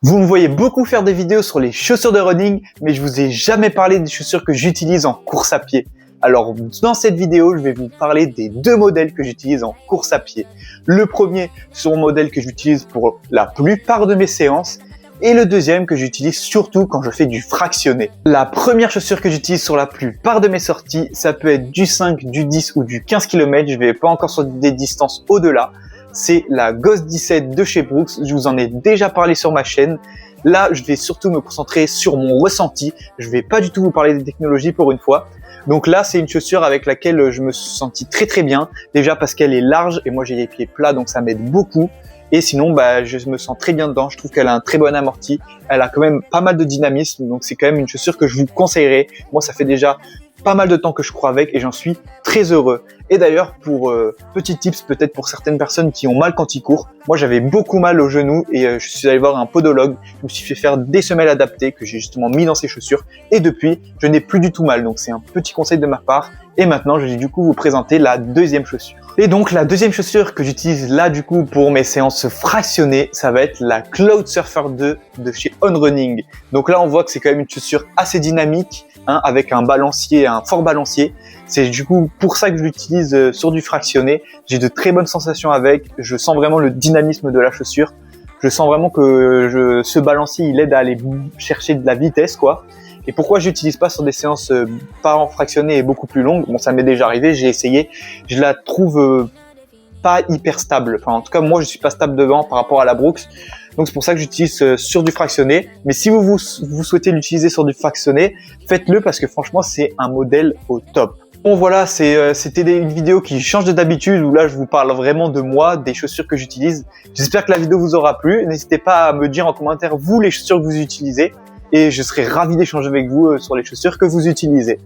Vous me voyez beaucoup faire des vidéos sur les chaussures de running, mais je vous ai jamais parlé des chaussures que j'utilise en course à pied. Alors dans cette vidéo, je vais vous parler des deux modèles que j'utilise en course à pied. Le premier, c'est mon modèle que j'utilise pour la plupart de mes séances, et le deuxième que j'utilise surtout quand je fais du fractionné. La première chaussure que j'utilise sur la plupart de mes sorties, ça peut être du 5, du 10 ou du 15 km, je vais pas encore sur des distances au-delà. C'est la Ghost 17 de chez Brooks, je vous en ai déjà parlé sur ma chaîne. Là, je vais surtout me concentrer sur mon ressenti, je vais pas du tout vous parler des technologies pour une fois. Donc là, c'est une chaussure avec laquelle je me suis senti très bien, déjà parce qu'elle est large et moi j'ai les pieds plats donc ça m'aide beaucoup. Et sinon, je me sens très bien dedans, je trouve qu'elle a un très bon amorti, elle a quand même pas mal de dynamisme, donc c'est quand même une chaussure que je vous conseillerais. Moi, ça fait déjà pas mal de temps que je cours avec et j'en suis très heureux. Et d'ailleurs, pour petit tips peut-être pour certaines personnes qui ont mal quand ils courent, moi j'avais beaucoup mal au genou et je suis allé voir un podologue, je me suis fait faire des semelles adaptées que j'ai justement mis dans ces chaussures et depuis, je n'ai plus du tout mal. Donc c'est un petit conseil de ma part. Et maintenant, je vais du coup vous présenter la deuxième chaussure. Et donc la deuxième chaussure que j'utilise là du coup pour mes séances fractionnées, ça va être la Cloud Surfer 2 de chez On Running. Donc là on voit que c'est quand même une chaussure assez dynamique, avec un balancier, un fort balancier. C'est du coup pour ça que je l'utilise sur du fractionné. J'ai de très bonnes sensations avec, je sens vraiment le dynamisme de la chaussure. Je sens vraiment que ce balancier il aide à aller chercher de la vitesse quoi. Et pourquoi j'utilise pas sur des séances pas en fractionné et beaucoup plus longues? Bon, ça m'est déjà arrivé, j'ai essayé. Je la trouve pas hyper stable. Enfin, en tout cas, moi, je suis pas stable devant par rapport à la Brooks. Donc, c'est pour ça que j'utilise sur du fractionné. Mais si vous souhaitez l'utiliser sur du fractionné, faites-le parce que franchement, c'est un modèle au top. Bon voilà, c'était une vidéo qui change de d'habitude où là je vous parle vraiment de moi, des chaussures que j'utilise. J'espère que la vidéo vous aura plu. N'hésitez pas à me dire en commentaire vous les chaussures que vous utilisez et je serai ravi d'échanger avec vous sur les chaussures que vous utilisez.